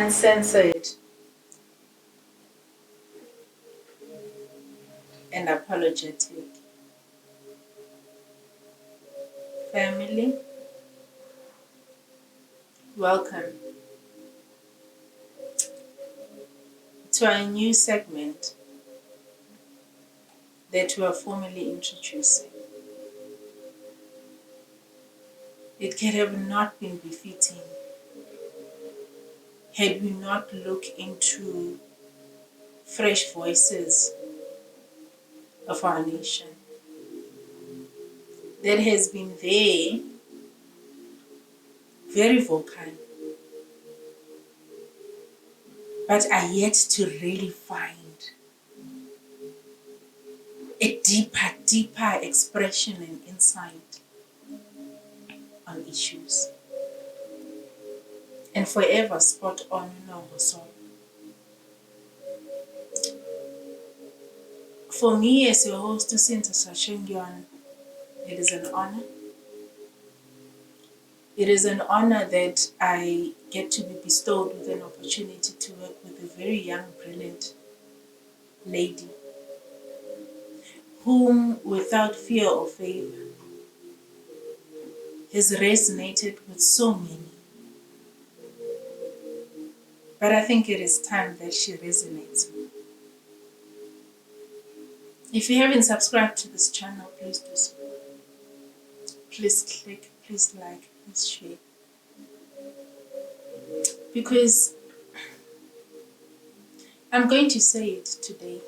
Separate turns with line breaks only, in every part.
Uncensored and apologetic. Family, welcome to our new segment that we are formally introducing. It could have not been befitting had we not looked into fresh voices of our nation that has been there, very vocal, but are yet to really find a deeper expression and insight on issues. And forever spot on NHONGO song. For me as your host, UNCENSORED, it is an honor. It is an honor that I get to be bestowed with an opportunity to work with a very young, brilliant lady whom, without fear or favor, has resonated with so many. But I think it is time that she resonates with. If you haven't subscribed to this channel, please do so. Please click, please like, please share. Because I'm going to say it today.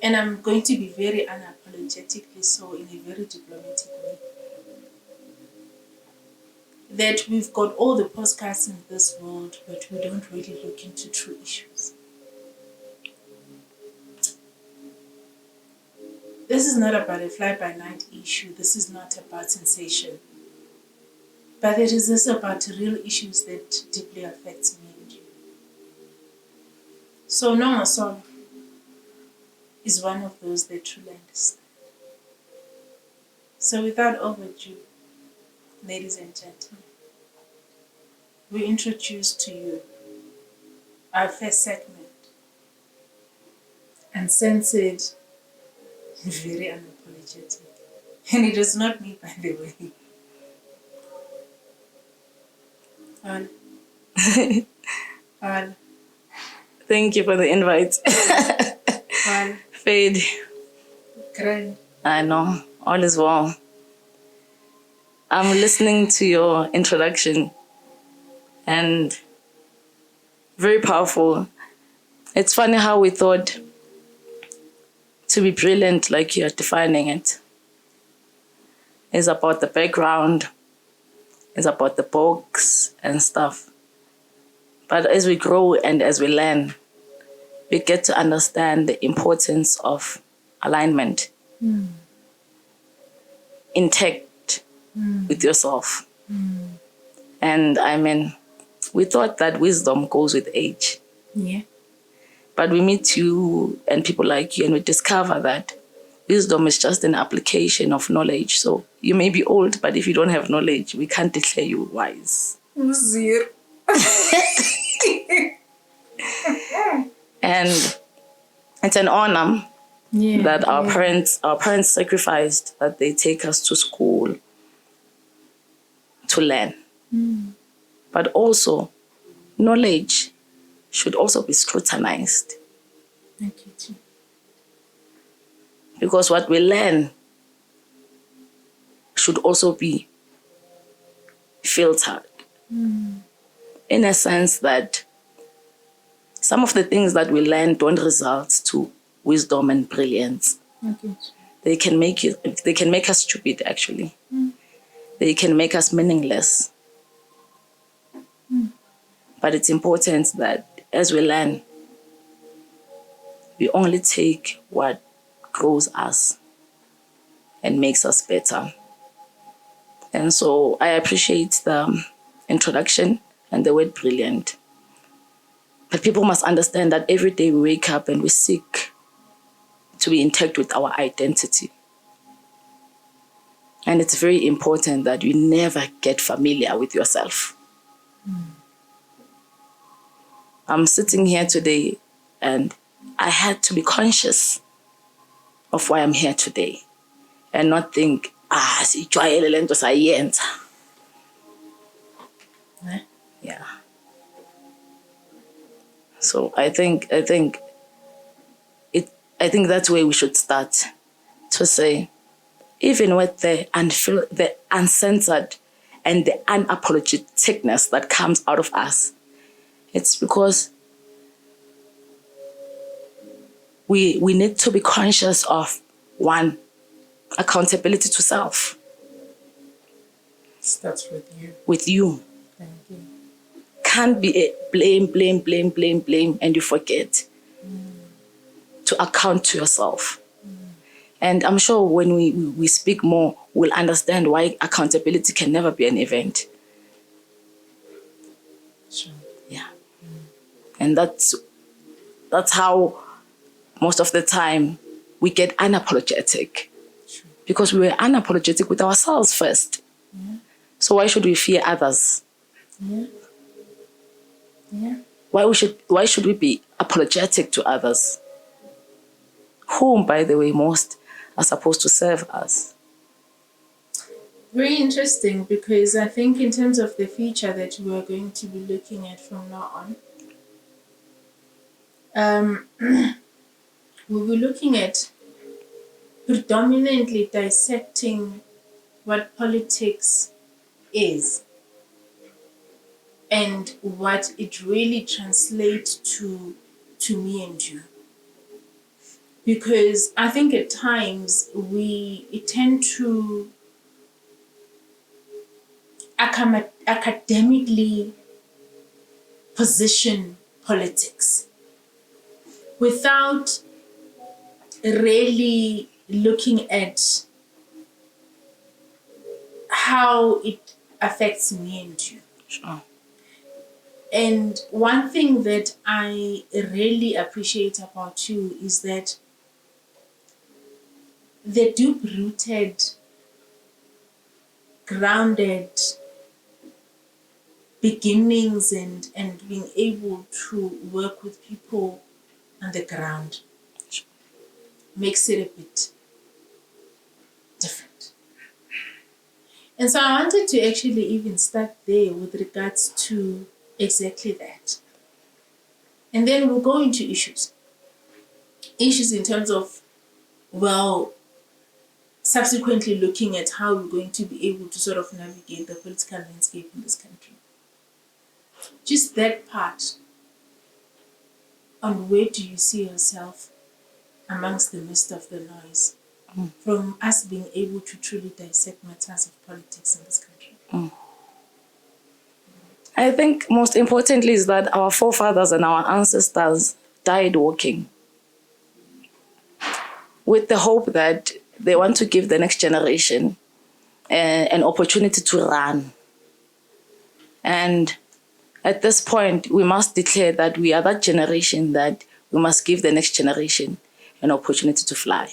And I'm going to be very unapologetically so, in a very diplomatic way. That we've got all the podcasts in this world, but we don't really look into true issues. This is not about a fly-by-night issue. This is not about sensation. But it is this about real issues that deeply affects me and you. So NHONGO song is one of those that truly understand. So without overdue, ladies and gentlemen, we introduce to you our first segment, Uncensored, very unapologetic. And it is not me, by the way. All.
Thank you for the invite.
All.
Fade.
Grand.
I know, all is well. I'm listening to your introduction and very powerful. It's funny how we thought to be brilliant, like you're defining it, is about the background, is about the books and stuff. But as we grow and as we learn, we get to understand the importance of alignment, intact with yourself. And I mean, we thought that wisdom goes with age.
Yeah.
But we meet you and people like you and we discover that wisdom is just an application of knowledge. So you may be old, but if you don't have knowledge, we can't declare you wise.
Zero.
And it's an honor that our parents sacrificed, that they take us to school to learn. But also, knowledge should also be scrutinized.
Thank you too.
Because what we learn should also be filtered. In a sense that some of the things that we learn don't result to wisdom and brilliance. They can make us stupid, actually. They can make us meaningless. But it's important that as we learn, we only take what grows us and makes us better. And so I appreciate the introduction and the word brilliant. But people must understand that every day we wake up and we seek to be intact with our identity. And it's very important that you never get familiar with yourself. I'm sitting here today and I had to be conscious of why I'm here today and not think, sijwayele le nto sayenza. Yeah. So I think that's where we should start, to say, even with the uncensored and the unapologeticness that comes out of us, it's because we need to be conscious of, one, accountability to self.
Starts with you.
With you.
Thank you.
Can't be a blame, and you forget to account to yourself. And I'm sure when we speak more, we'll understand why accountability can never be an event.
Sure.
Yeah. And that's how most of the time we get unapologetic.
Sure.
Because we were unapologetic with ourselves first.
Yeah.
So why should we fear others?
Yeah. Yeah.
Why should we be apologetic to others? Whom, by the way, most are supposed to serve us.
Very interesting, because I think in terms of the future that we are going to be looking at from now on, we'll be looking at predominantly dissecting what politics is and what it really translates to me and you. Because I think at times we tend to academically position politics without really looking at how it affects me and you.
Sure.
And one thing that I really appreciate about you is that the deep-rooted, grounded beginnings and being able to work with people on the ground makes it a bit different. And so I wanted to actually even start there with regards to exactly that. And then we'll go into issues. Issues in terms of, subsequently looking at how we're going to be able to sort of navigate the political landscape in this country. Just that part on where do you see yourself amongst the midst of the noise, from us being able to truly dissect matters of politics in this country?
I think most importantly is that our forefathers and our ancestors died walking, with the hope that they want to give the next generation an opportunity to run. And at this point, we must declare that we are that generation that we must give the next generation an opportunity to fly.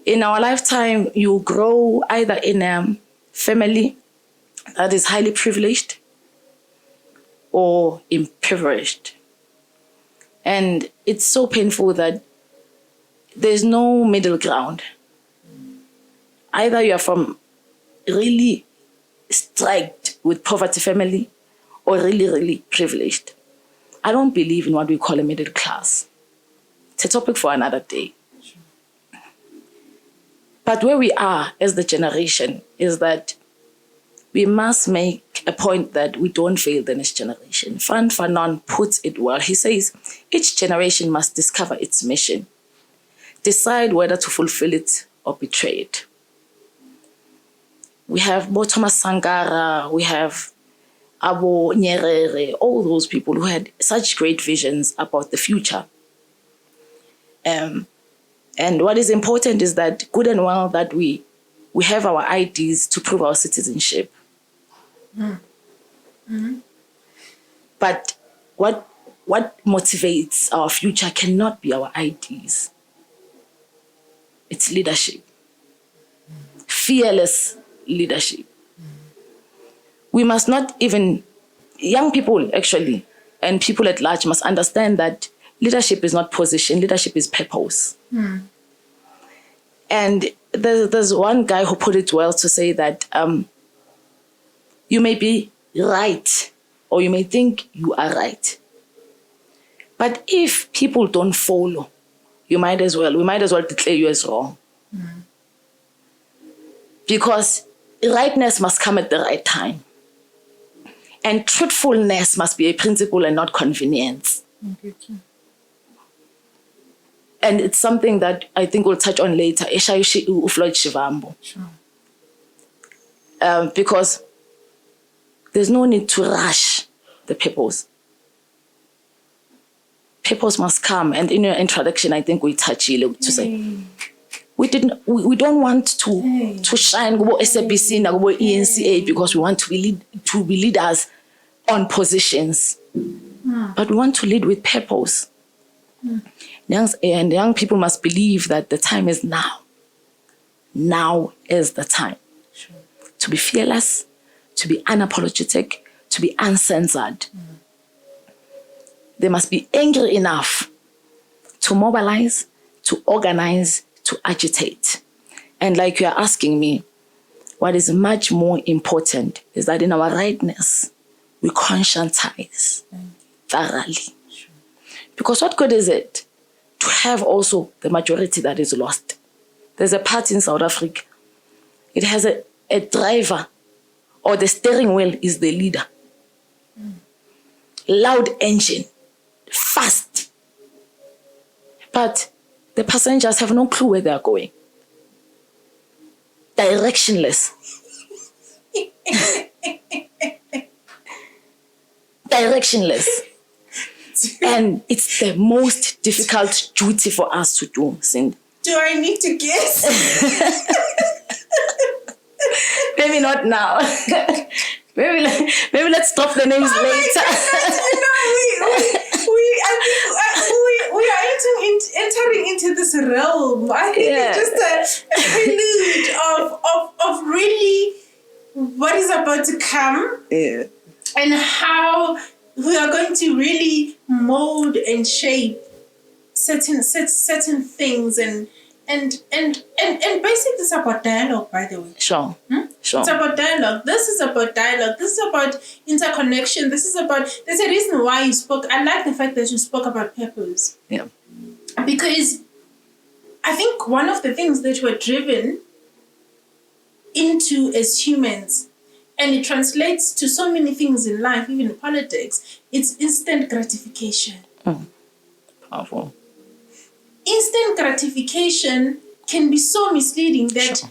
In our lifetime, you grow either in a family that is highly privileged or impoverished. And it's so painful that there's no middle ground. Either you are from really striked with poverty family or really, really privileged. I don't believe in what we call a middle class. It's a topic for another day.
Sure.
But where we are as the generation is that we must make a point that we don't fail the next generation. Fan Fanon puts it well. He says, each generation must discover its mission, decide whether to fulfill it or betray it. We have Bo Thomas Sankara, we have Abo Nyerere, all those people who had such great visions about the future. And what is important is that good and well that we have our IDs to prove our citizenship.
Mm-hmm.
But what motivates our future cannot be our IDs. It's leadership. Fearless leadership. We must not even, young people actually, and people at large must understand that leadership is not position, leadership is purpose. And there's one guy who put it well to say that you may be right, or you may think you are right. But if people don't follow, we might as well declare you as wrong. Because rightness must come at the right time. And truthfulness must be a principle and not convenience. And it's something that I think we'll touch on later. Floyd Shivambu. Because there's no need to rush the purpose. Purpose must come. And in your introduction, I think we touched it to say, we don't want to shine go SABC na go ENCA because we want to be leaders on positions. But we want to lead with purpose. Young people must believe that the time is now. Now is the time. To be fearless, to be unapologetic, to be uncensored. They must be angry enough to mobilize, to organize, to agitate. And like you are asking me, what is much more important is that in our rightness, we conscientize thoroughly. Because what good is it to have also the majority that is lost? There's a part in South Africa. It has a driver, or the steering wheel is the leader. Loud engine, fast. But the passengers have no clue where they are going. Directionless. Directionless. And it's the most difficult duty for us to do, Cindy.
Do I need to guess?
Maybe not now. maybe let's stop the names later.
We are entering into this realm. I think it's just a prelude of really what is about to come.
Yeah.
And how we are going to really mold and shape certain things and basically it's about dialogue, by the way.
Sure. Sure.
It's about dialogue. This is about dialogue. This is about interconnection. There's a reason why you spoke. I like the fact that you spoke about purpose.
Yeah.
Because I think one of the things that we're driven into as humans, and it translates to so many things in life, even in politics, it's instant gratification.
Powerful.
Instant gratification can be so misleading that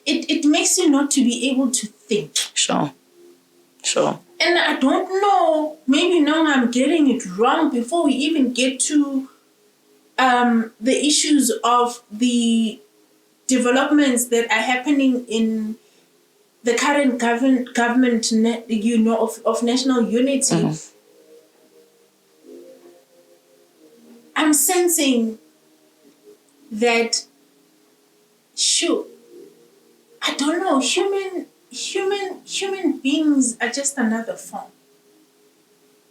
it makes you not to be able to think.
Sure.
And I don't know, maybe now I'm getting it wrong before we even get to the issues of the developments that are happening in the current government, of national unity. I'm sensing that, I don't know, human beings are just another form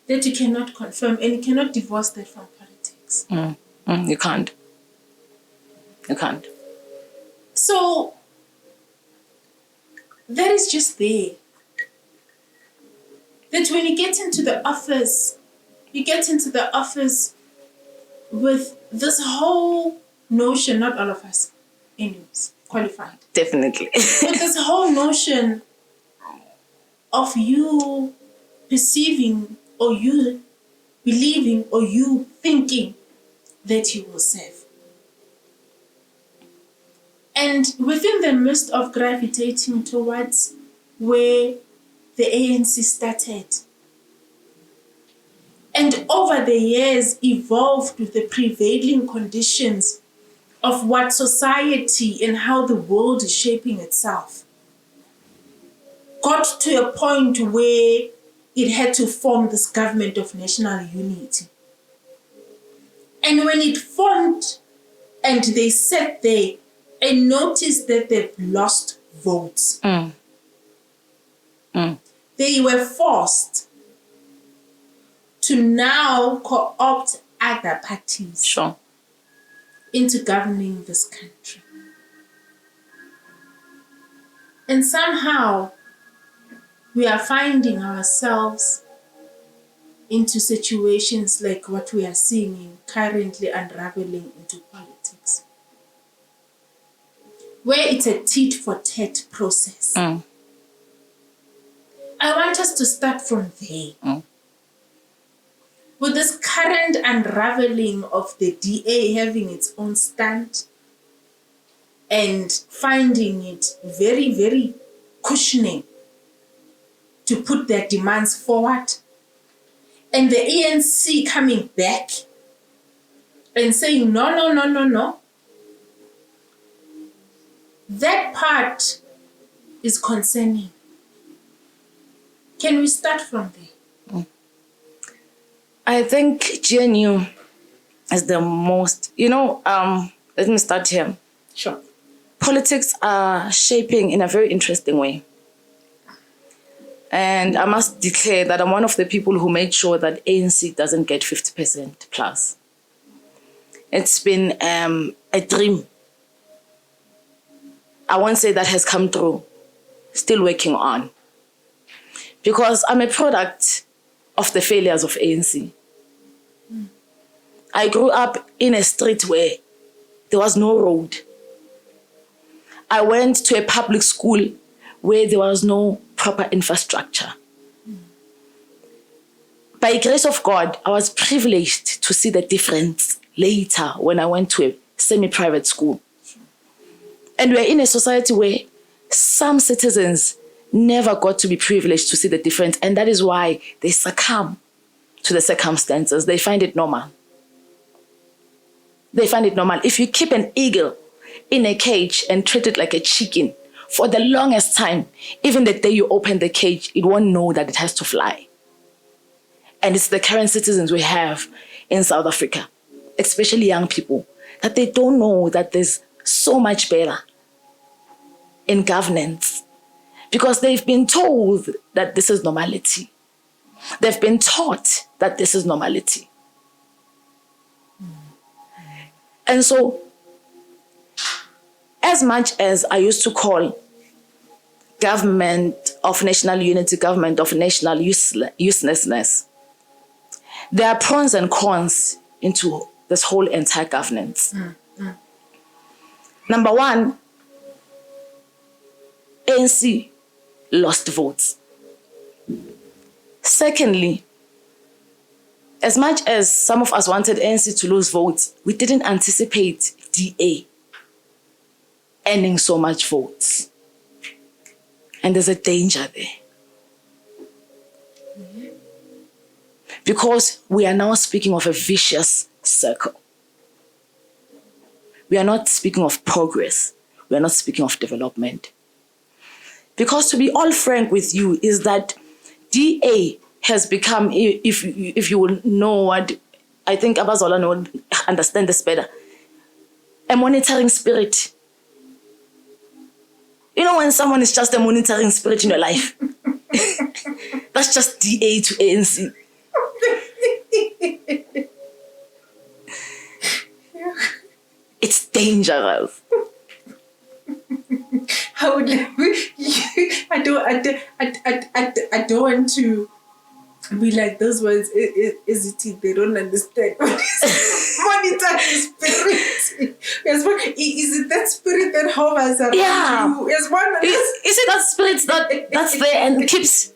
that you cannot confirm, and you cannot divorce that from politics.
You can't.
So that is just there. That when you get into the office, with this whole notion, not all of us, anyways, qualified.
Definitely.
With this whole notion of you perceiving, or you believing, or you thinking that you will serve. And within the midst of gravitating towards where the ANC started, and over the years evolved with the prevailing conditions of what society and how the world is shaping itself, got to a point where it had to form this government of national unity. And when it formed and they sat there and noticed that they've lost votes, they were forced to now co-opt other parties
Sure.
into governing this country. And somehow we are finding ourselves into situations like what we are seeing currently unraveling into politics, where it's a tit-for-tat process.
Mm.
I want us to start from there.
Mm.
With this current unraveling of the DA having its own stand and finding it very, very cushioning to put their demands forward, and the ANC coming back and saying, no. That part is concerning. Can we start from there?
I think GNU is the most, let me start here.
Sure.
Politics are shaping in a very interesting way. And I must declare that I'm one of the people who made sure that ANC doesn't get 50% plus. It's been a dream. I won't say that has come true. Still working on. Because I'm a product of the failures of ANC. I grew up in a street where there was no road. I went to a public school where there was no proper infrastructure. By grace of God, I was privileged to see the difference later when I went to a semi-private school. And we're in a society where some citizens never got to be privileged to see the difference, and that is why they succumb to the circumstances. They find it normal. They find it normal. If you keep an eagle in a cage and treat it like a chicken for the longest time, even the day you open the cage, it won't know that it has to fly. And it's the current citizens we have in South Africa, especially young people, that they don't know that there's so much better in governance because they've been told that this is normality. They've been taught that this is normality. And so, as much as I used to call government of national unity, government of national uselessness, there are pros and cons into this whole entire governance. Number one, ANC lost votes. Secondly, as much as some of us wanted ANC to lose votes, we didn't anticipate DA earning so much votes. And there's a danger there. Because we are now speaking of a vicious circle. We are not speaking of progress. We are not speaking of development. Because to be all frank with you is that DA has become, if you will know what, I think Abazola would understand this better, a monitoring spirit. You know when someone is just a monitoring spirit in your life? That's just DA to ANC. It's dangerous.
I would. I don't want to be like those words. Is it? They don't understand. Monitoring spirit. Yes, is it that spirit that hovers around you? Yes, one.
Is it that spirit that's there and keeps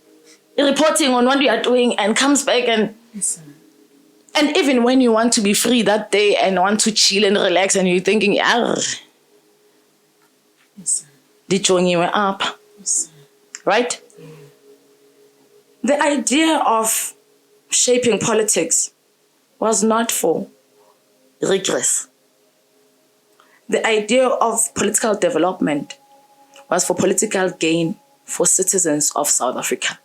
reporting on what you are doing and comes back and.
Yes,
And even when you want to be free that day and want to chill and relax and you're thinking,
yes,
the journey went up,
yes,
right?
yeah.
The idea of shaping politics was not for regress. The idea of political development was for political gain for citizens of South Africa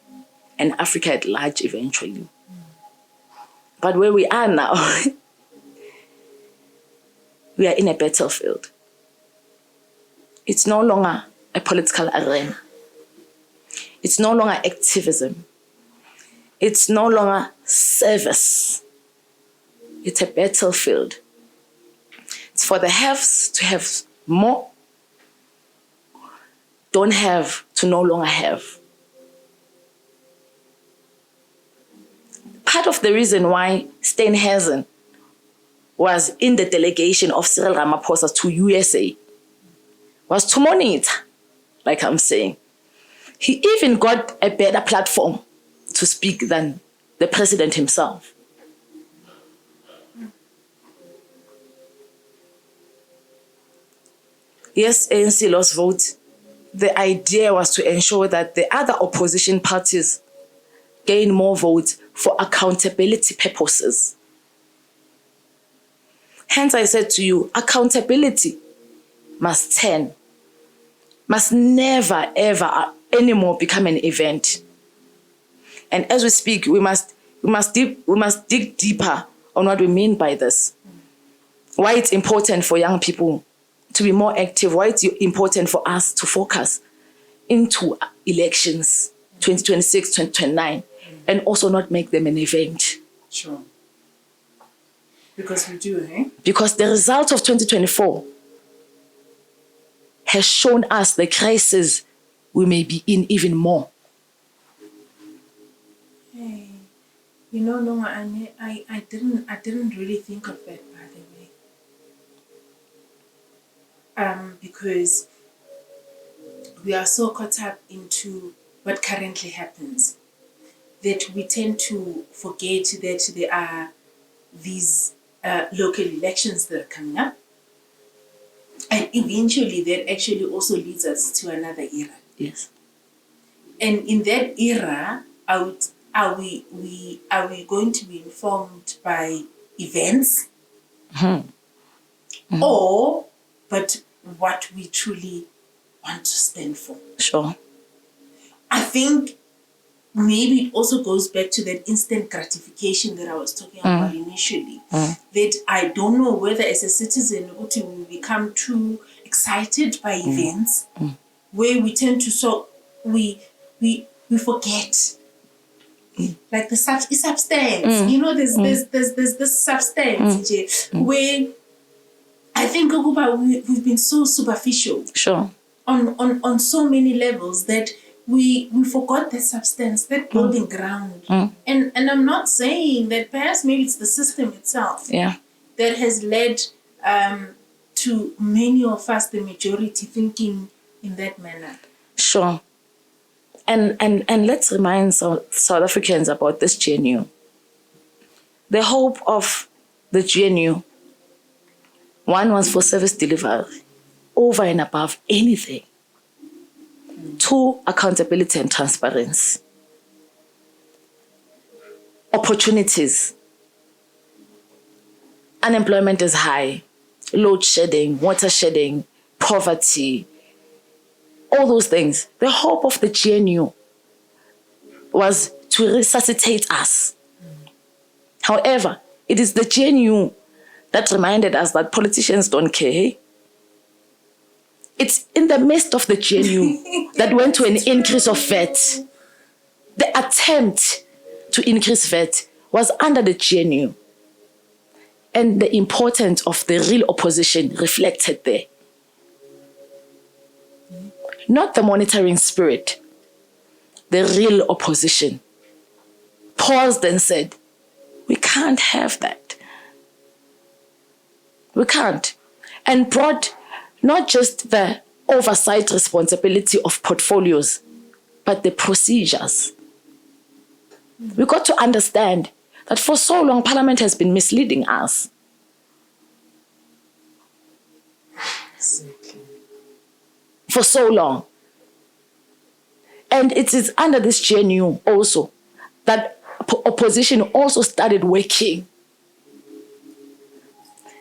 and Africa at large eventually. But where we are now, we are in a battlefield. It's no longer a political arena. It's no longer activism. It's no longer service. It's a battlefield. It's for the haves to have more, don't have to no longer have. Part of the reason why Steenhuisen was in the delegation of Cyril Ramaphosa to USA was to monitor, like I'm saying. He even got a better platform to speak than the president himself. Yes, ANC lost votes. The idea was to ensure that the other opposition parties gain more votes for accountability purposes. Hence, I said to you, accountability must never, ever anymore become an event. And as we speak, we must dig deeper on what we mean by this. Why it's important for young people to be more active, why it's important for us to focus into elections, 2026, 2029, and also not make them an event.
Sure. Because we do, eh?
Because the result of 2024 has shown us the crisis we may be in even more.
Hey, you know, no, I didn't really think of that, by the way. Because we are so caught up into what currently happens that we tend to forget that there are these local elections that are coming up. And eventually that actually also leads us to another era.
Yes. And
in that era, are we going to be informed by events? Or but what we truly want to stand for?
Sure.
I think maybe it also goes back to that instant gratification that I was talking about initially. That I don't know whether as a citizen we will become too excited by events where we tend to we forget like the substance. You know, there's this substance where I think we've been so superficial.
Sure.
On so many levels that we forgot that substance, that building ground. And I'm not saying that perhaps maybe it's the system itself that has led to many of us, the majority, thinking in that manner.
Sure. And let's remind South Africans about this GNU. The hope of the GNU, one was for service delivery, over and above anything. 2, accountability and transparency. Opportunities. Unemployment is high. Load shedding, water shedding, poverty, all those things. The hope of the GNU was to resuscitate us. However, it is the GNU that reminded us that politicians don't care. It's in the midst of the GNU that went to an increase of VAT. The attempt to increase VAT was under the GNU. And the importance of the real opposition reflected there. Not the monitoring spirit, the real opposition paused and said, we can't have that. We can't. And brought not just the oversight responsibility of portfolios, but the procedures. We got to understand that for so long, Parliament has been misleading us. For so long. And it is under this GNU also that opposition also started working.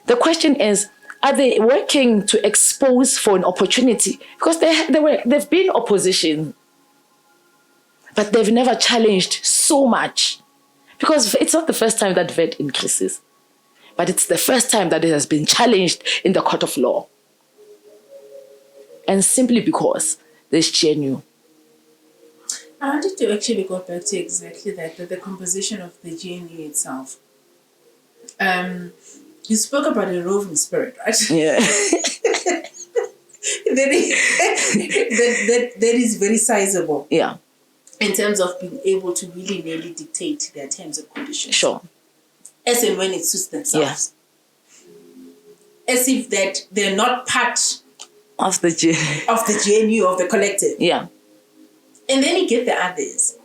The question is, are they working to expose for an opportunity? Because they've been opposition, but they've never challenged so much. Because it's not the first time that VAT increases, but it's the first time that it has been challenged in the court of law. And simply because there's GNU.
I wanted to actually go back to exactly that, the composition of the GNU itself. You spoke about a roving spirit, right?
Yeah.
that is very sizable.
Yeah.
In terms of being able to really nearly dictate their terms and conditions.
Sure.
As and when it suits themselves. Yeah. As if that they're not part
of the
GNU, of the collective.
Yeah.
And then you get the others.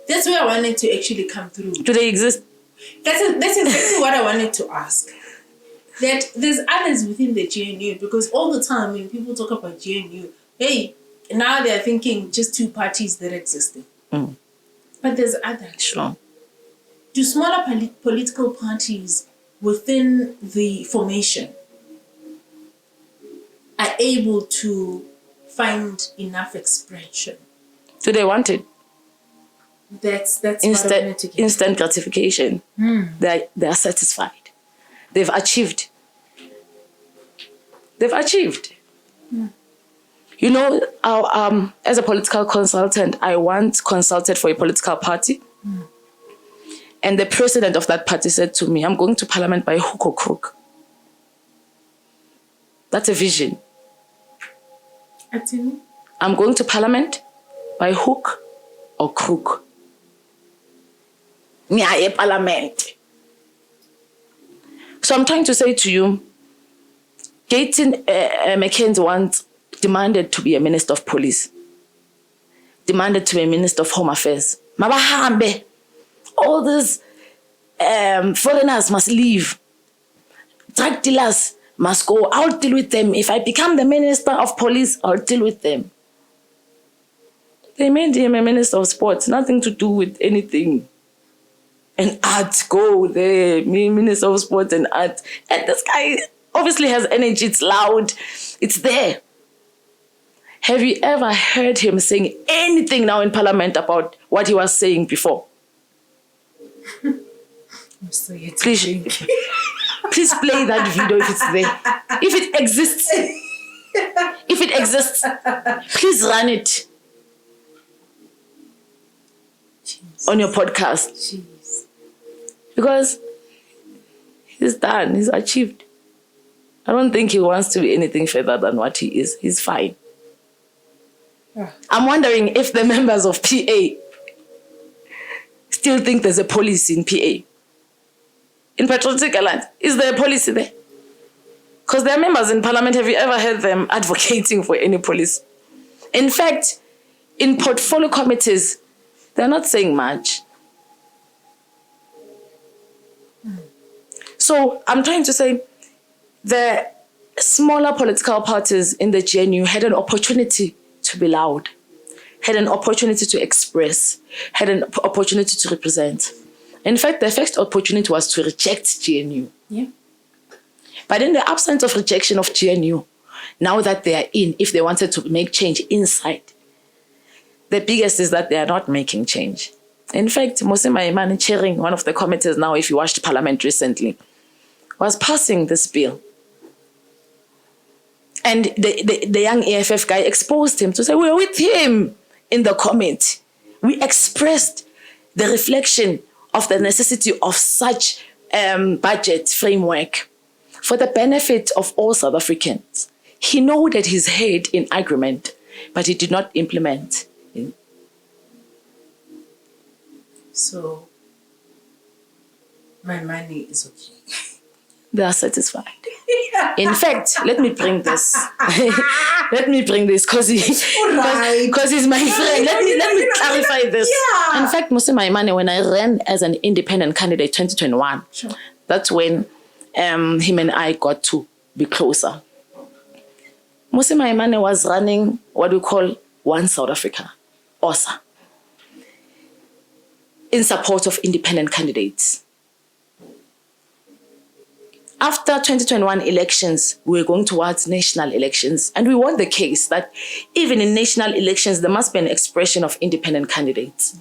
That's where I wanted to actually come through.
Do they exist?
That's exactly what I wanted to ask. That there's others within the GNU, because all the time when people talk about GNU, hey, now they're thinking just two parties that existed.
Mm.
But there's others.
Sure.
Do smaller political parties within the formation are able to find enough expression?
Do they want it?
That's what I wanted to get.
Instant gratification. They are satisfied. They've achieved. You know, as a political consultant, I once consulted for a political party. And the president of that party said to me, I'm going to parliament by hook or crook. That's a vision. I'm going to parliament by hook or crook. Nyaye parliament. So I'm trying to say to you, Gaten McKenzie once demanded to be a minister of police, demanded to be a minister of home affairs. Mabahambe, all these foreigners must leave. Drug dealers must go. I'll deal with them. If I become the minister of police, I'll deal with them. They made him a minister of sports, nothing to do with anything. And art, go there, minister of sports and art. And this guy obviously has energy, it's loud, it's there. Have you ever heard him saying anything now in parliament about what he was saying before? Please play that video if it's there. If it exists, please run it on your podcast.
Jeez.
Because he's done, he's achieved. I don't think he wants to be anything further than what he is. He's fine. I'm wondering if the members of PA still think there's a policy in PA. In Patriotic Alliance, is there a policy there? Because there are members in parliament, have you ever heard them advocating for any policy? In fact, in portfolio committees, they're not saying much. So I'm trying to say the smaller political parties in the GNU had an opportunity to be loud, had an opportunity to express, had an opportunity to represent. In fact, the first opportunity was to reject GNU.
Yeah.
But in the absence of rejection of GNU, now that they are in, if they wanted to make change inside, the biggest is that they are not making change. In fact, Mosima Imani, chairing one of the committees now, if you watched Parliament recently, was passing this bill. And the young EFF guy exposed him to say, we were with him in the committee. We expressed the reflection of the necessity of such budget framework for the benefit of all South Africans. He nodded his head in agreement, but he did not implement.
So, my money is okay.
They are satisfied. In fact, let me bring this. Because he's my friend. Let me clarify this.
Yeah.
In fact, Musima Imane, when I ran as an independent candidate 2021,
Sure.
That's when him and I got to be closer. Musima Imane was running what we call One South Africa, OSA, in support of independent candidates. After 2021 elections, we were going towards national elections, and we won the case that even in national elections, there must be an expression of independent candidates.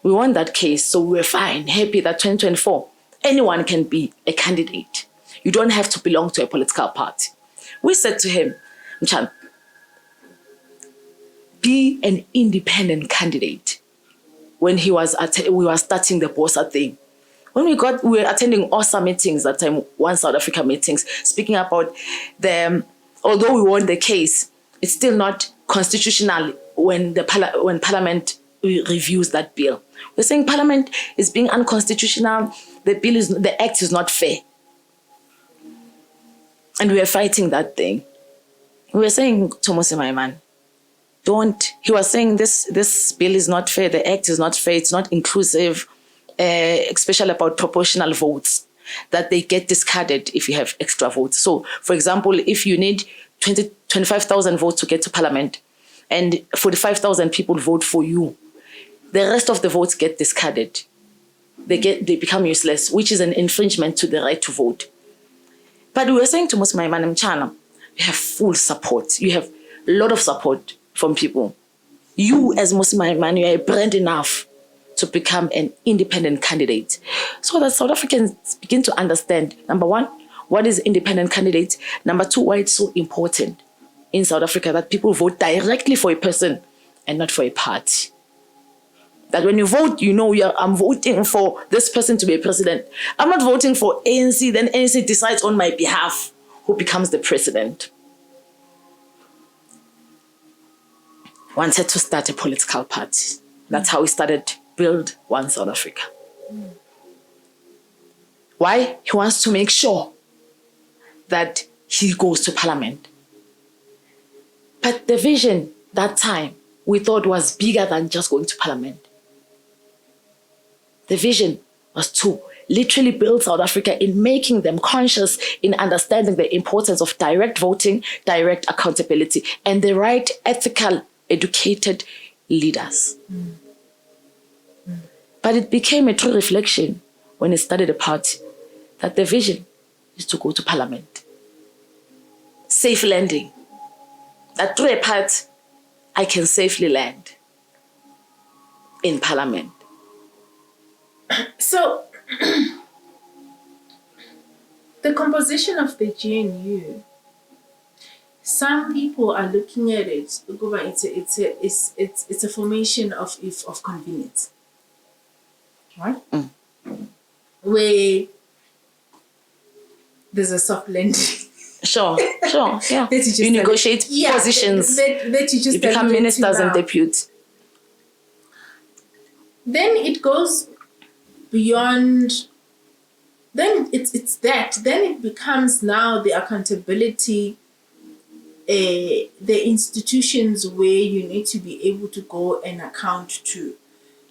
We won that case, so we were fine, happy that 2024, anyone can be a candidate. You don't have to belong to a political party. We said to him, Mchan, be an independent candidate when we were starting the BOSA thing. When we were attending OSA meetings that time, One South Africa meetings, speaking about although we won the case, it's still not constitutional when Parliament reviews that bill. We're saying Parliament is being unconstitutional. The act is not fair, and we are fighting that thing. We were saying, Thomas Maiman, he was saying this bill is not fair, the act is not fair, it's not inclusive, especially about proportional votes, that they get discarded if you have extra votes. So, for example, if you need 25,000 votes to get to Parliament and 45,000 people vote for you, the rest of the votes get discarded. They become useless, which is an infringement to the right to vote. But we were saying to Muslim Imam Chana, you have full support. You have a lot of support from people. You as Muslim Imam, you are brand enough to become an independent candidate. So that South Africans begin to understand, number one, what is independent candidate? Number two, why it's so important in South Africa that people vote directly for a person and not for a party. That when you vote, you know I'm voting for this person to be a president. I'm not voting for ANC, then ANC decides on my behalf who becomes the president. Wanted to start a political party. That's how we started Build One South Africa. Why? He wants to make sure that he goes to Parliament. But the vision that time we thought was bigger than just going to Parliament. The vision was to literally build South Africa in making them conscious, in understanding the importance of direct voting, direct accountability, and the right ethical, educated leaders. But it became a true reflection when it started a party that the vision is to go to Parliament. Safe landing. That through a party, I can safely land in Parliament.
So, the composition of the GNU, some people are looking at it, it's a formation of convenience, right? Where there's a soft landing.
Sure, yeah. You negotiate positions.
That you just
become ministers and deputies.
Then it goes beyond. Then it's that. Then it becomes now the accountability, the institutions where you need to be able to go and account to,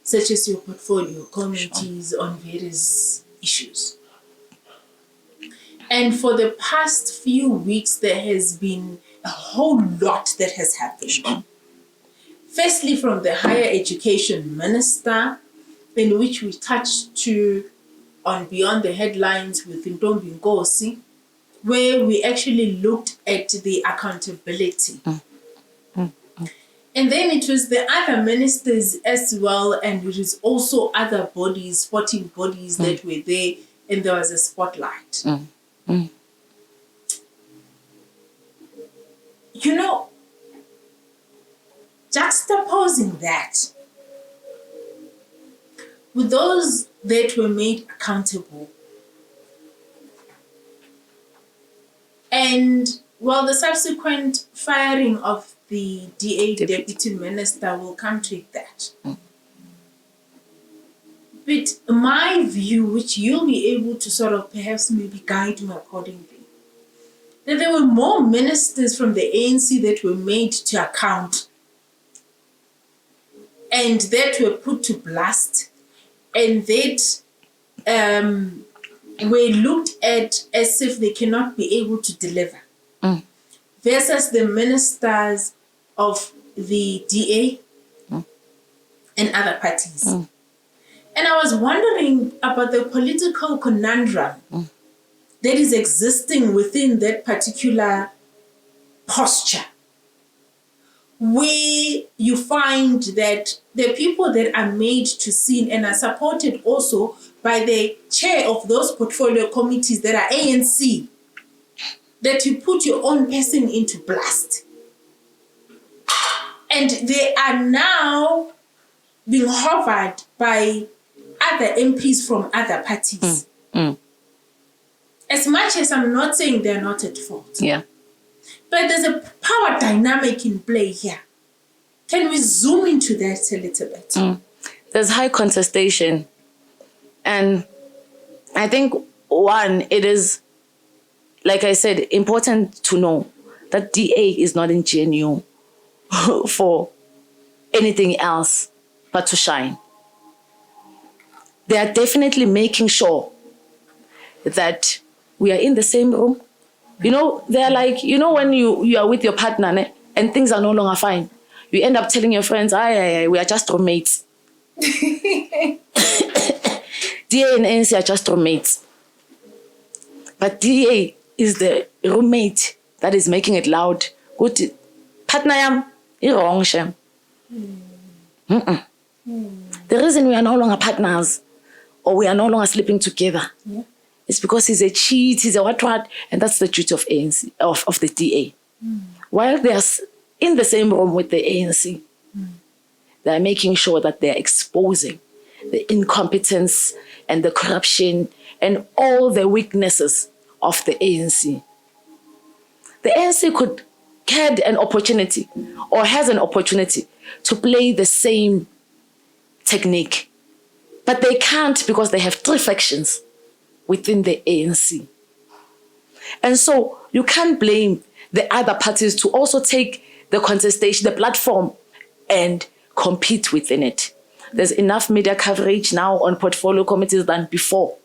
such as your portfolio committees on various issues. And for the past few weeks, there has been a whole lot that has happened. Firstly, from the higher education minister, in which we touched to on Beyond the Headlines with Ntombi Nkosi, where we actually looked at the accountability. And then it was the other ministers as well, and it was also other bodies, sporting bodies that were there, and there was a spotlight. You know, juxtaposing that with those that were made accountable, and while the subsequent firing of the DA deputy minister will come to that. But my view, which you'll be able to sort of perhaps maybe guide me accordingly, that there were more ministers from the ANC that were made to account and that were put to blast and that were looked at as if they cannot be able to deliver versus the ministers of the DA and other parties. And I was wondering about the political conundrum that is existing within that particular posture, where you find that the people that are made to sin and are supported also by the chair of those portfolio committees that are ANC, that you put your own person into blast. And they are now being hovered by other MPs from other parties. As much as I'm not saying they're not at fault.
Yeah.
But there's a power dynamic in play here. Can we zoom into that a little bit?
There's high contestation. And I think, one, it is, like I said, important to know that DA is not in GNU for anything else but to shine. They are definitely making sure that we are in the same room. You know, they're like, you know, when you are with your partner and things are no longer fine, you end up telling your friends, we are just roommates. DA and ANC are just roommates. But DA is the roommate that is making it loud. Good partner yam, you're wrong, Shem. The reason we are no longer partners or we are no longer sleeping together is because he's a cheat, he's a what, and that's the duty of ANC, of the DA. While they are in the same room with the ANC, they are making sure that they are exposing the incompetence and the corruption and all the weaknesses of the ANC. The ANC had an opportunity or has an opportunity to play the same technique, but they can't because they have three factions within the ANC. And so you can't blame the other parties to also take the contestation, the platform, and compete within it. There's enough media coverage now on portfolio committees than before.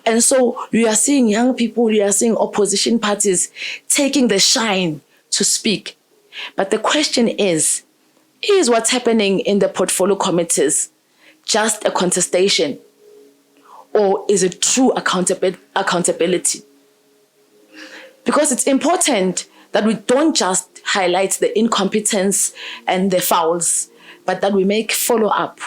And so you are seeing young people, you are seeing opposition parties taking the shine to speak. But the question is what's happening in the portfolio committees just a contestation, or is it true accountability? Because it's important that we don't just highlight the incompetence and the fouls, but that we make follow-up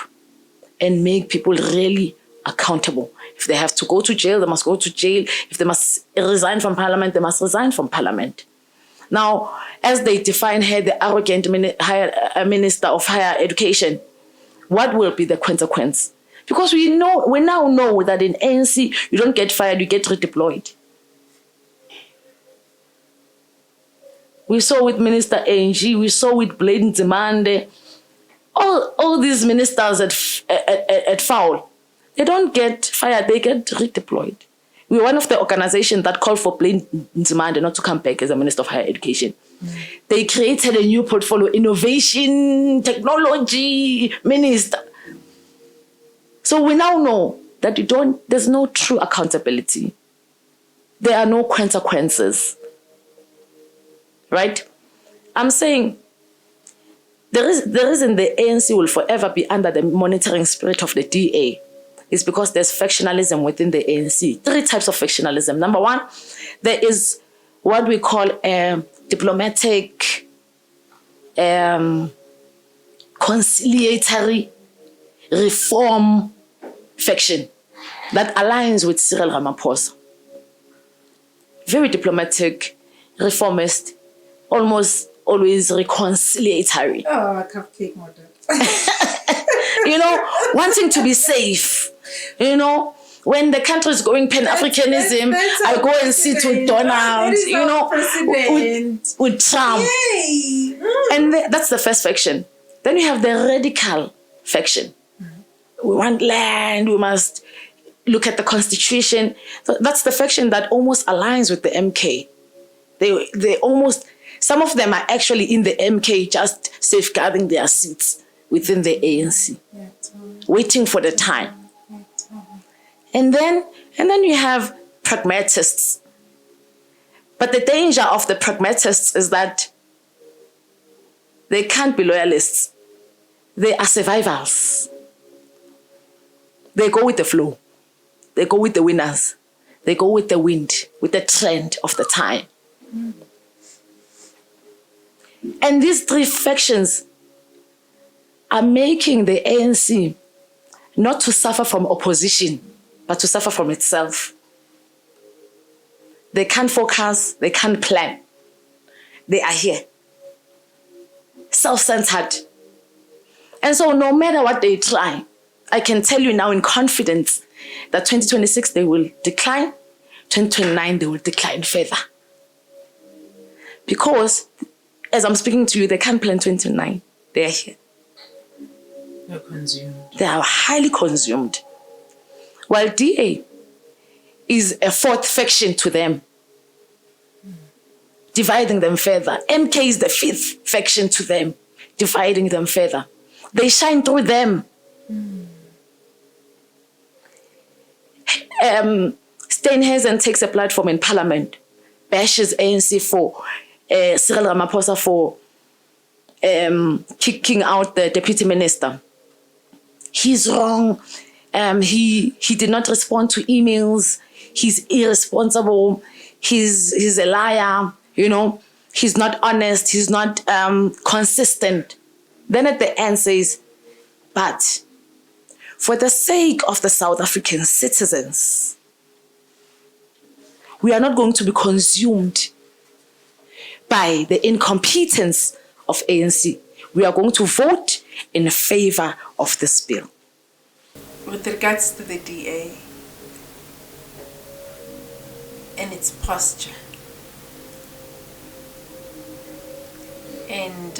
and make people really accountable. If they have to go to jail, they must go to jail. If they must resign from parliament, they must resign from parliament. Now, as they define her, the arrogant minister of higher education, what will be the consequence? Because we now know that in ANC, you don't get fired, you get redeployed. We saw with Minister NG, we saw with Bladen Zemande, all these ministers at FOUL, they don't get fired, they get redeployed. We were one of the organizations that called for Bladen Zemande not to come back as a Minister of Higher Education. They created a new portfolio, innovation, technology minister. So we now know that there's no true accountability. There are no consequences. Right? I'm saying the reason the ANC will forever be under the monitoring spirit of the DA is because there's factionalism within the ANC. Three types of factionalism. Number one, there is what we call a diplomatic, conciliatory reform faction that aligns with Cyril Ramaphosa. Very diplomatic, reformist, almost always reconciliatory.
Oh, cupcake model.
You know, wanting to be safe. You know, when the country is going Pan-Africanism, I go and sit with Donald, you know, with Trump.
Yay.
And that's the first faction. Then you have the radical faction. We want land, we must look at the constitution. So that's the faction that almost aligns with the MK. They almost, some of them are actually in the MK just safeguarding their seats within the ANC, waiting for the time. And then you have pragmatists. But the danger of the pragmatists is that they can't be loyalists. They are survivors. They go with the flow. They go with the winners. They go with the wind, with the trend of the time. And these three factions are making the ANC not to suffer from opposition, but to suffer from itself. They can't focus, they can't plan. They are here, self-centered. And so no matter what they try, I can tell you now in confidence that 2026 they will decline, 2029 they will decline further. Because as I'm speaking to you, they can't plan 2029. They are here.
They're consumed.
They are highly consumed. While DA is a fourth faction to them, dividing them further. MK is the fifth faction to them, dividing them further. They shine through them. Steenhuisen takes a platform in parliament, bashes ANC for Cyril Ramaphosa for kicking out the deputy minister. He's wrong. He did not respond to emails. He's irresponsible. He's a liar. You know, he's not honest. He's not consistent. Then at the end says, but for the sake of the South African citizens, we are not going to be consumed by the incompetence of ANC. We are going to vote in favor of this bill.
With regards to the DA and its posture, and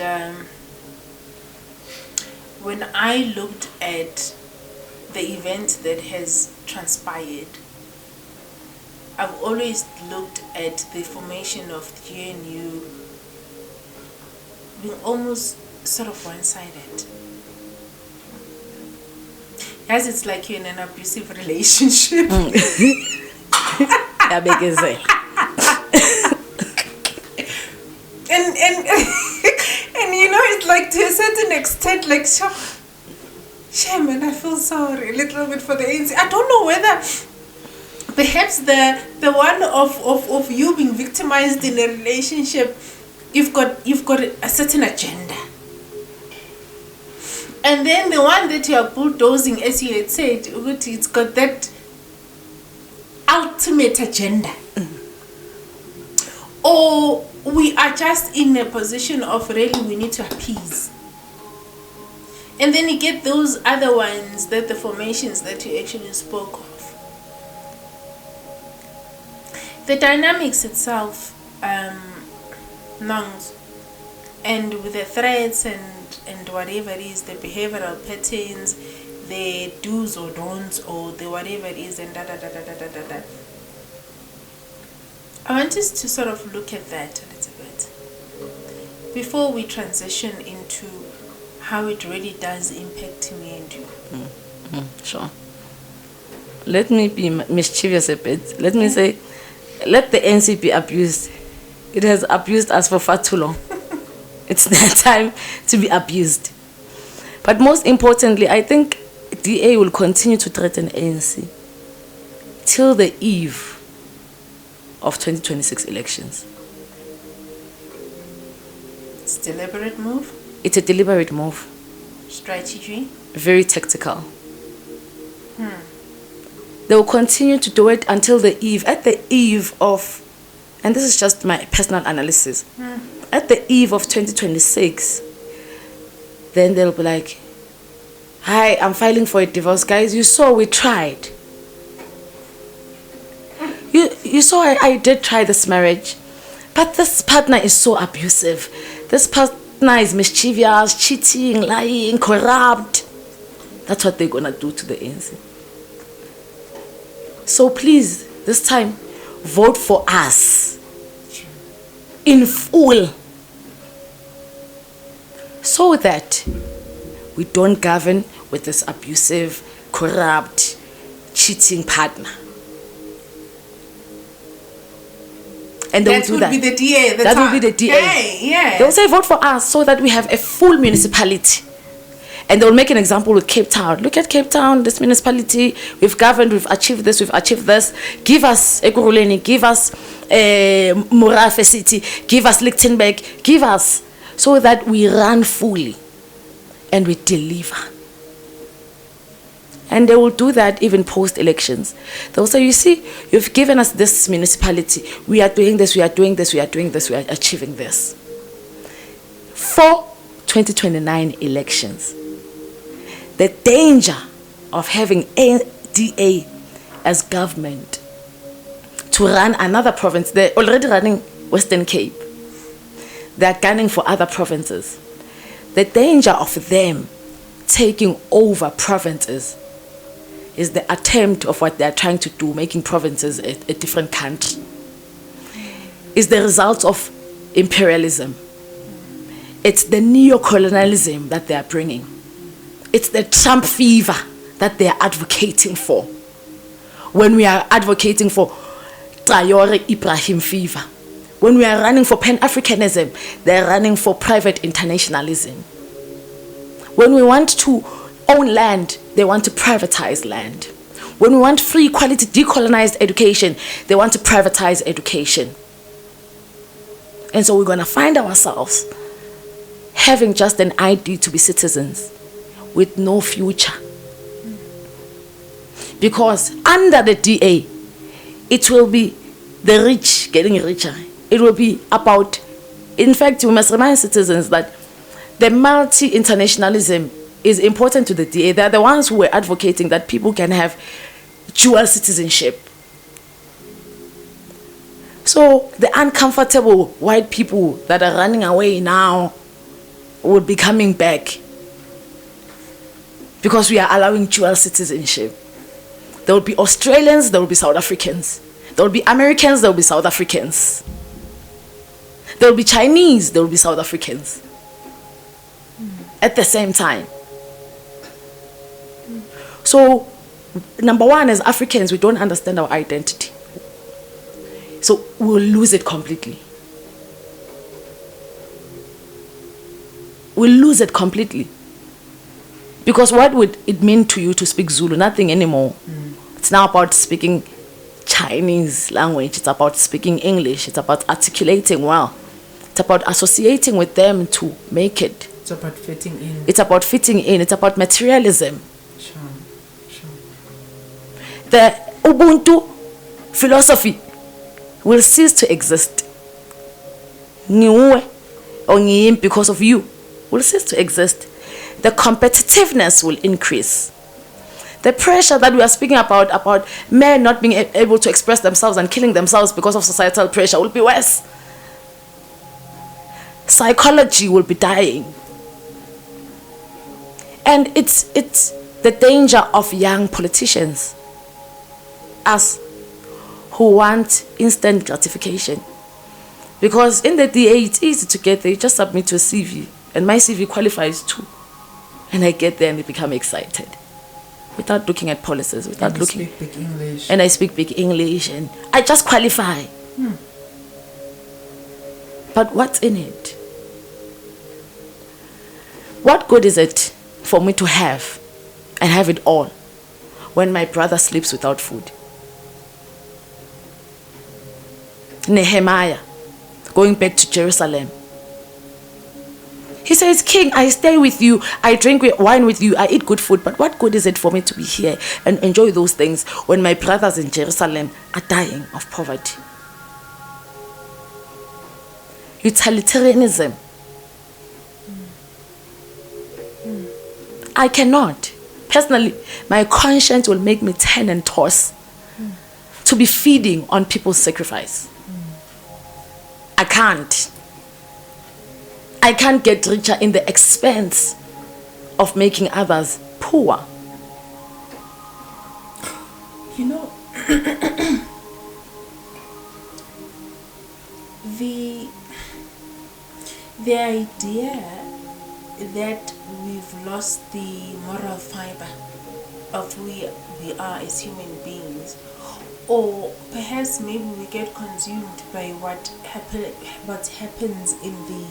when I looked at the event that has transpired, I've always looked at the formation of GNU being almost sort of one-sided. As it's like you're in an abusive relationship.
That big is it.
And you know, it's like to a certain extent, like, shame, and I feel sorry a little bit for the ANC. I don't know whether perhaps the one of you being victimized in a relationship, you've got a certain agenda. And then the one that you are bulldozing, as you had said, it's got that ultimate agenda. Or we are just in a position of really we need to appease. And then you get those other ones, that the formations that you actually spoke of. The dynamics itself, Nongs, and with the threats and whatever it is, the behavioral patterns, the do's or don'ts, or the whatever it is, and da. I want us to sort of look at that a little bit before we transition into how it really does impact me and you.
Sure. Let me be mischievous a bit. Let me say, let the ANC be abused. It has abused us for far too long. It's their time to be abused. But most importantly, I think DA will continue to threaten ANC till the eve of 2026 elections.
It's a deliberate move.
It's a deliberate move.
Strategy.
Very tactical. They will continue to do it until the eve, at the eve of, and this is just my personal analysis, at the eve of 2026, then they'll be like, hi, I'm filing for a divorce. Guys, you saw we tried. You saw I did try this marriage, but this partner is so abusive. This partner is mischievous, cheating, lying, corrupt. That's what they're going to do to the ANC. So please, this time, vote for us in full so that we don't govern with this abusive, corrupt, cheating partner. And they will do that.
That would be the DA.
That will be the DA.
Hey, yeah.
They will say vote for us so that we have a full municipality. And they will make an example with Cape Town. Look at Cape Town, this municipality. We've governed, we've achieved this, we've achieved this. Give us Ekurhuleni, give us Morafe City, give us Lichtenburg, give us, so that we run fully and we deliver. And they will do that even post-elections. They'll say, you see, you've given us this municipality. We are doing this, we are doing this, we are doing this, we are achieving this. For 2029 elections. The danger of having ADA as government to run another province. They're already running Western Cape. They're gunning for other provinces. The danger of them taking over provinces is the attempt of what they're trying to do, making provinces a different country. Is the result of imperialism. It's the neo-colonialism that they are bringing. It's the Trump fever that they are advocating for. When we are advocating for Traore Ibrahim fever. When we are running for Pan-Africanism, they're running for private internationalism. When we want to own land, they want to privatize land. When we want free, quality, decolonized education, they want to privatize education. And so we're going to find ourselves having just an ID to be citizens with no future. Because under the DA, it will be the rich getting richer. It will be about, in fact, we must remind citizens that the multi-internationalism is important to the DA. They're the ones who were advocating that people can have dual citizenship. So the uncomfortable white people that are running away now will be coming back because we are allowing dual citizenship. There will be Australians, there will be South Africans. There will be Americans, there will be South Africans. There will be Chinese, there will be South Africans. At the same time. So, number one, as Africans, we don't understand our identity. So, we'll lose it completely. We'll lose it completely. Because what would it mean to you to speak Zulu? Nothing anymore. It's now about speaking Chinese language. It's about speaking English. It's about articulating well. It's about associating with them to make it.
It's about fitting in.
It's about fitting in. It's about materialism.
Sure.
The Ubuntu philosophy will cease to exist. Niue or Ngiyim because of you will cease to exist. The competitiveness will increase. The pressure that we are speaking about men not being able to express themselves and killing themselves because of societal pressure will be worse. Psychology will be dying. And it's the danger of young politicians, us who want instant gratification. Because in the DA, it's easy to get there. You just submit your CV, and my CV qualifies too. And I get there and I become excited. Without looking at policies, without looking.
Speak big English.
And I speak big English, and I just qualify. But what's in it? What good is it for me to have and have it all when my brother sleeps without food? Nehemiah, going back to Jerusalem. He says, King, I stay with you, I drink wine with you, I eat good food, but what good is it for me to be here and enjoy those things when my brothers in Jerusalem are dying of poverty? Utilitarianism. I cannot. Personally, my conscience will make me turn and toss to be feeding on people's sacrifice. I can't. I can't get richer in the expense of making others poor.
You know, the idea that we've lost the moral fiber of who we are as human beings, or perhaps maybe we get consumed by what happens in the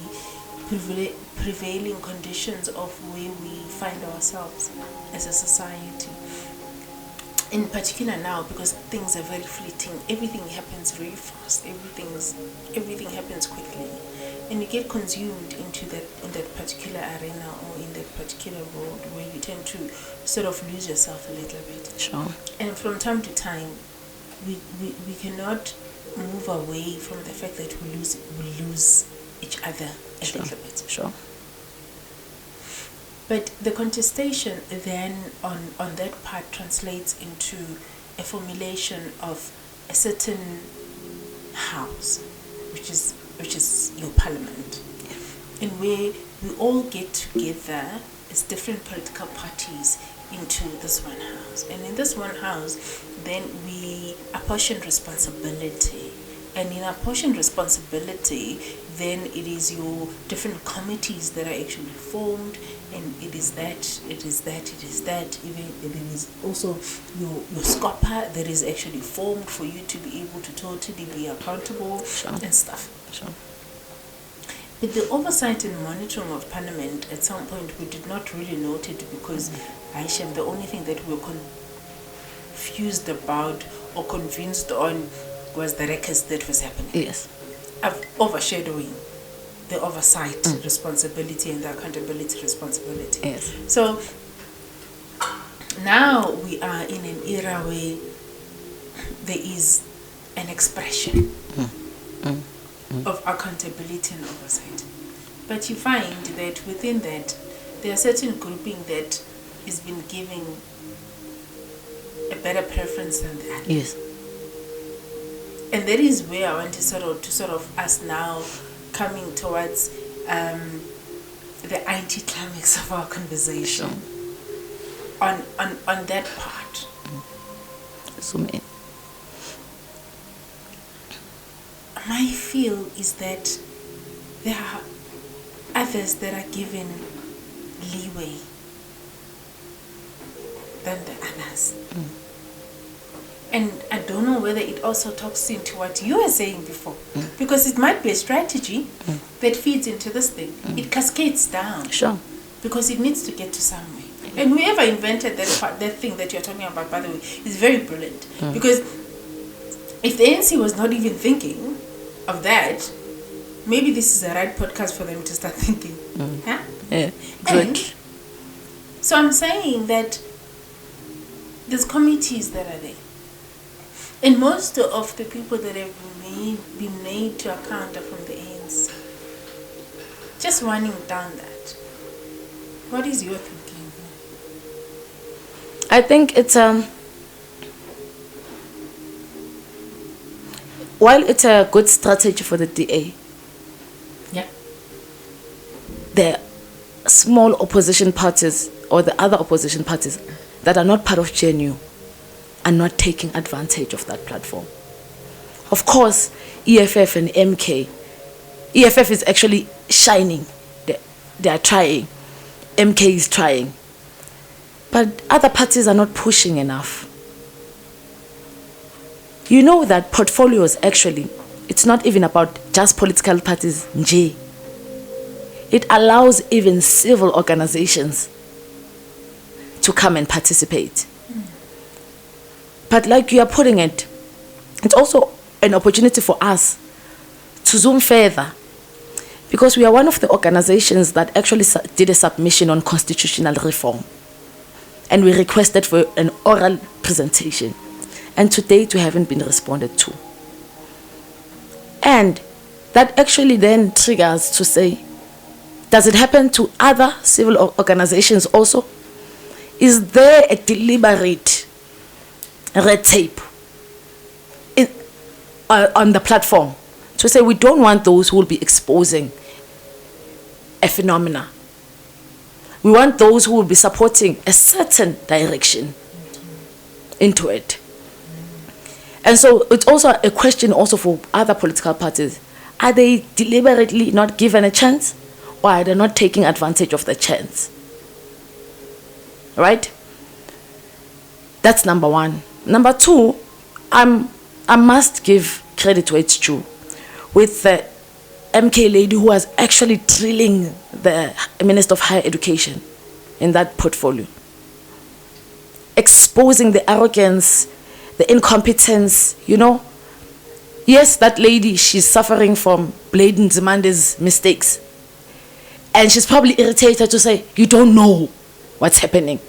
prevailing conditions of where we find ourselves as a society. In particular now, because things are very fleeting, everything happens very fast, everything happens quickly, and you get consumed in that particular arena or in that particular world where you tend to sort of lose yourself a little bit.
Sure.
And from time to time, we cannot move away from the fact that we lose each other a little bit.
Sure.
But the contestation then on that part translates into a formulation of a certain house, which is your parliament, in where we all get together as different political parties into this one house. And in this one house, then we apportion responsibility. And in apportion responsibility, then it is your different committees that are actually formed, and it is that, even it is also your SCOPA that is actually formed for you to be able to totally be accountable.
Sure.
And stuff.
Sure.
But the oversight and monitoring of Parliament, at some point we did not really note it, because Aisha, the only thing that we were confused about or convinced on was the records that was happening.
Yes.
Overshadowing the oversight responsibility and the accountability responsibility.
Yes.
So now we are in an era where there is an expression of accountability and oversight. But you find that within that, there are certain grouping that has been giving a better preference than that.
Yes.
And that is where I want to sort of us now coming towards the anti-climax of our conversation.
Sure.
On that part.
So
my feel is that there are others that are given leeway than the others. And I don't know whether it also talks into what you were saying before, because it might be a strategy that feeds into this thing. It cascades down.
Sure.
Because it needs to get to somewhere. And whoever invented that thing that you're talking about, by the way, is very brilliant. Because if the ANC was not even thinking of that, maybe this is the right podcast for them to start thinking. Huh?
Yeah. Good.
And so I'm saying that there's committees that are there. And most of the people that have been made to account are from the ANC. Just running down that. What is your thinking?
I think it's while it's a good strategy for the DA,
Yeah.
the small opposition parties or the other opposition parties that are not part of GNU are not taking advantage of that platform. Of course, EFF and MK, EFF is actually shining. They are trying. MK is trying. But other parties are not pushing enough. You know that portfolios actually, it's not even about just political parties, nje. It allows even civil organizations to come and participate. But like you are putting it, it's also an opportunity for us to zoom further, because we are one of the organizations that actually did a submission on constitutional reform. And we requested for an oral presentation. And to date, we haven't been responded to. And that actually then triggers to say, does it happen to other civil organizations also? Is there a deliberate red tape on the platform to say we don't want those who will be exposing a phenomena? We want those who will be supporting a certain direction into it. And so it's also a question also for other political parties. Are they deliberately not given a chance, or are they not taking advantage of the chance? Right? That's number one. Number two, I must give credit to its due with the MK lady who was actually drilling the Minister of Higher Education in that portfolio, exposing the arrogance, the incompetence, you know. Yes, that lady, she's suffering from Bladen Zimande's mistakes. And she's probably irritated to say, you don't know what's happening,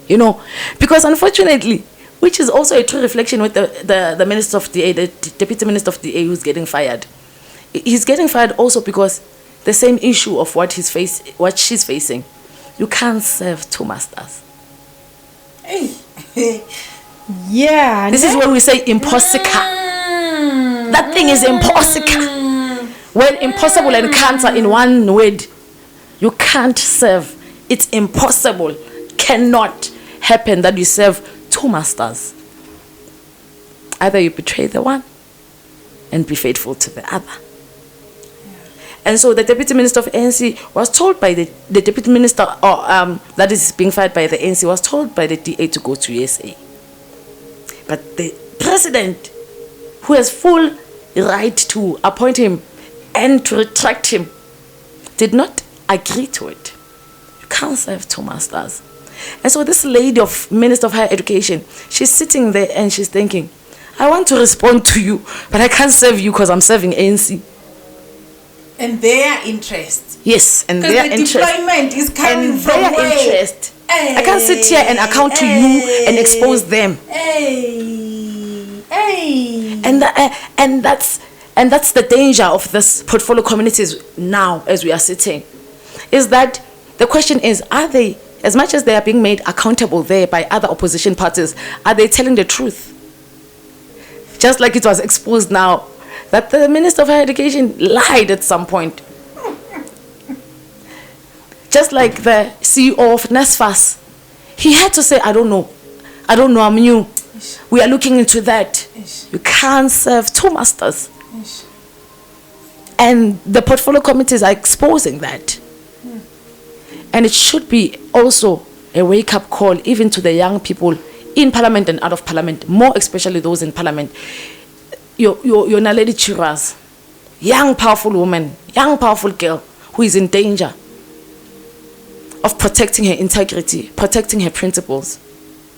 you know. Because unfortunately, which is also a true reflection with the Minister of DA, the Deputy Minister of DA who's getting fired. He's getting fired also because the same issue of what she's facing. You can't serve two masters.
Hey. Yeah.
This is where we say impossible. That thing is impossible. When impossible and cancer in one word, you can't serve. It's impossible. Cannot happen that you serve two masters. Either you betray the one and be faithful to the other. And so the deputy minister of ANC was told by the deputy minister that is being fired by the ANC was told by the DA to go to USA. But the president, who has full right to appoint him and to retract him, did not agree to it. You can't serve two masters. And so this lady of Minister of Higher Education, she's sitting there and she's thinking, I want to respond to you, but I can't serve you because I'm serving ANC.
And their interest.
Yes, and their interest.
Because the deployment is coming
and
from
their
where?
interest. I can't sit here and account to you and expose them. And that's the danger of this portfolio communities now as we are sitting. Is that the question is, are they, as much as they are being made accountable there by other opposition parties, are they telling the truth? Just like it was exposed now that the Minister of Higher Education lied at some point. Just like the CEO of NSFAS, he had to say, I don't know, I'm new. We are looking into that. You can't serve two masters. And the portfolio committees are exposing that. And it should be also a wake-up call even to the young people in Parliament and out of Parliament, more especially those in Parliament. Your Naledi Chiraz, young powerful woman, young powerful girl who is in danger of protecting her integrity, protecting her principles,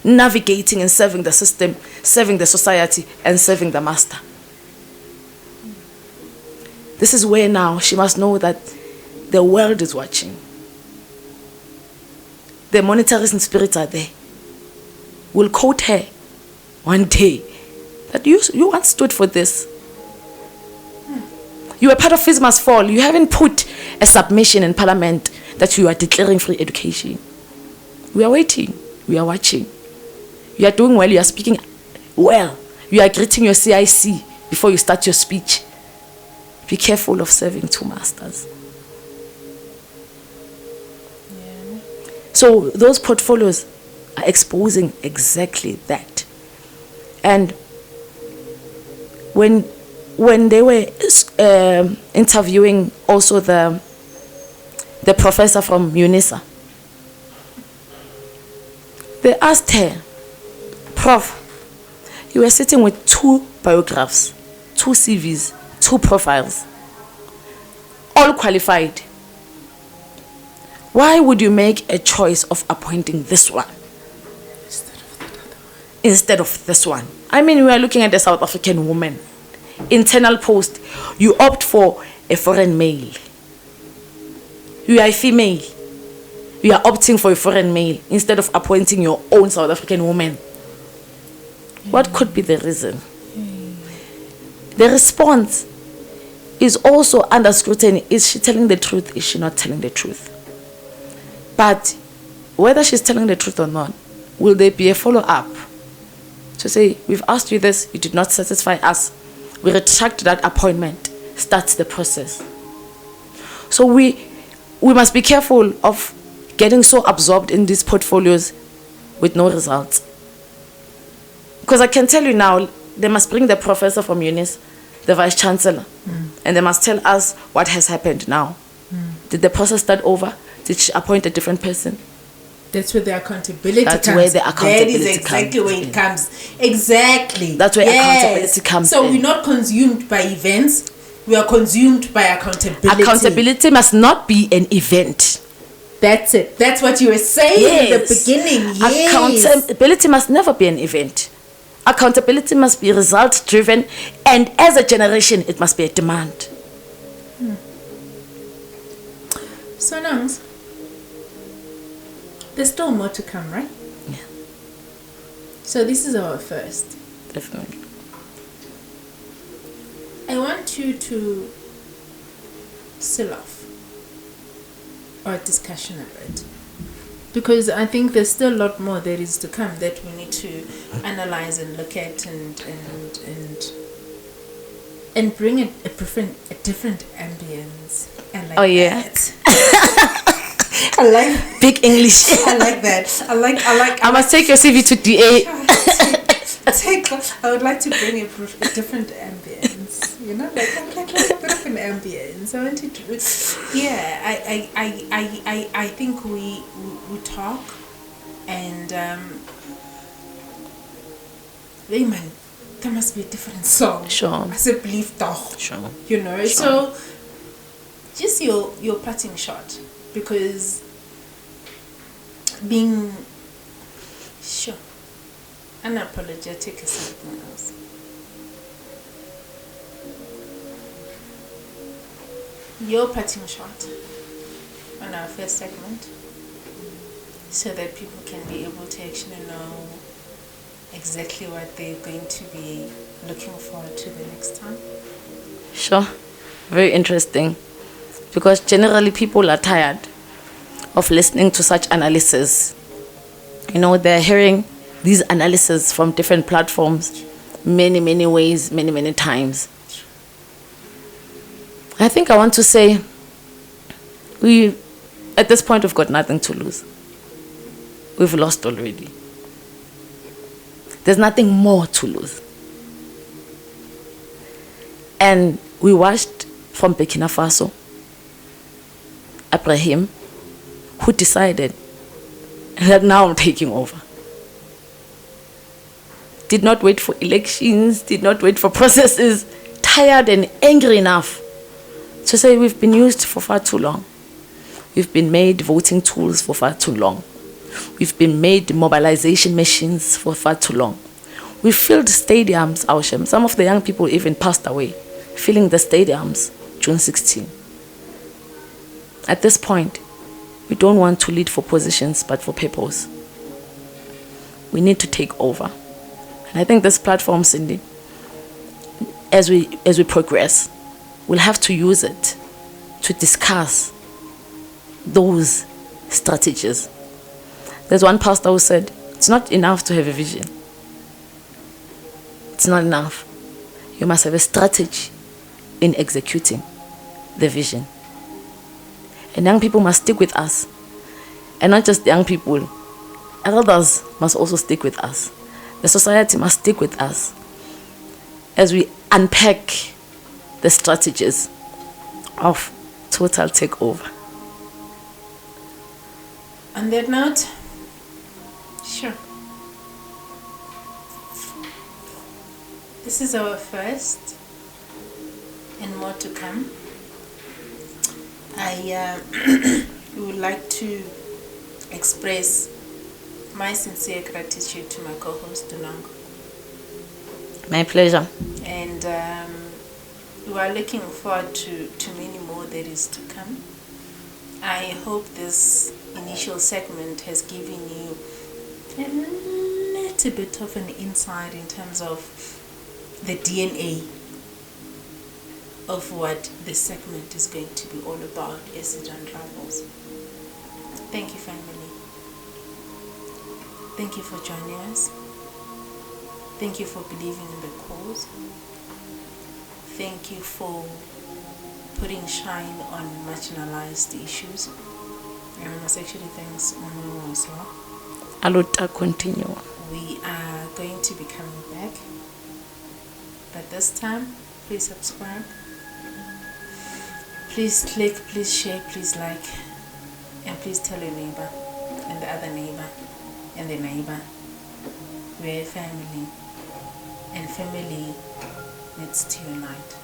navigating and serving the system, serving the society, and serving the master. This is where now she must know that the world is watching. The monetarism spirits are there. We'll quote her one day that you once stood for this. You were part of Fees Must Fall. You haven't put a submission in Parliament that you are declaring free education. We are waiting. We are watching. You are doing well. You are speaking well. You are greeting your CIC before you start your speech. Be careful of serving two masters. Yeah. So those portfolios are exposing exactly that. And when they were interviewing also the professor from UNISA, they asked her, Prof, you were sitting with two biographs, two CVs, two profiles, all qualified. Why would you make a choice of appointing this one instead of this one? I mean, we are looking at a South African woman. Internal post, you opt for a foreign male. You are a female. You are opting for a foreign male instead of appointing your own South African woman. What could be the reason? The response is also under scrutiny. Is she telling the truth? Is she not telling the truth? But whether she's telling the truth or not, will there be a follow-up to say, we've asked you this, you did not satisfy us, we retract that appointment, starts the process. So we must be careful of getting so absorbed in these portfolios with no results. Because I can tell you now, they must bring the professor from UNIS, the vice chancellor, and they must tell us what has happened now. Did the process start over? Did she appoint a different person?
That's where the accountability comes.
That's where the accountability
That is exactly where it comes. Exactly.
That's where accountability comes
So
in.
we're not consumed by events. We are consumed by accountability.
Accountability must not be an event.
That's it. That's what you were saying in the beginning. Yes.
Accountability must never be an event. Accountability must be result-driven, and as a generation, it must be a demand.
So, Nangs, there's still more to come, right?
Yeah.
So this is our first.
Definitely.
I want you to seal off our discussion of it because I think there's still a lot more that is to come that we need to analyze and look at and bring a different ambience. I like that. I like
big English.
I like that. I like.
I must take your CV to DA.
I would like to bring a different ambience. You know, like a bit of an ambience. I wanted to. Yeah, I think we talk and hey man, there must be a different song.
Sure.
As a belief doch.
Sure.
You know,
Sure.
so just your parting shot, because being sure unapologetic is something else. Your parting shot on our first segment, so that people can be able to actually know exactly what they're going to be looking forward to the next time.
Sure. Very interesting. Because generally people are tired of listening to such analysis. You know, they're hearing these analyses from different platforms many, many ways, many, many times. I think I want to say at this point, we've got nothing to lose. We've lost already. There's nothing more to lose. And we watched from Burkina Faso, Ibrahim, who decided that now I'm taking over. Did not wait for elections, did not wait for processes, tired and angry enough to say we've been used for far too long. We've been made voting tools for far too long. We've been made mobilization machines for far too long. We filled stadiums, Ausham. Some of the young people even passed away, filling the stadiums June 16. At this point, we don't want to lead for positions, but for purpose. We need to take over. And I think this platform, Cindy, as we progress, we'll have to use it to discuss those strategies. There's one pastor who said, it's not enough to have a vision. It's not enough. You must have a strategy in executing the vision. And young people must stick with us. And not just young people, elders must also stick with us. The society must stick with us as we unpack the strategies of total takeover.
On that note, sure. This is our first and more to come. I would like to express my sincere gratitude to my co-host, NHONGO.
My pleasure.
And we are looking forward to many more that is to come. I hope this initial segment has given you a little bit of an insight in terms of the DNA of what this segment is going to be all about as it unravels. Thank you, family. Thank you for joining us. Thank you for believing in the cause. Thank you for putting shine on marginalized issues. And I must actually thank Umu as well.
Aluta continue.
We are going to be coming back. But this time, please subscribe. Please click, please share, please like. And please tell your neighbor and the other neighbor and the neighbor. We're a family. And family needs to unite.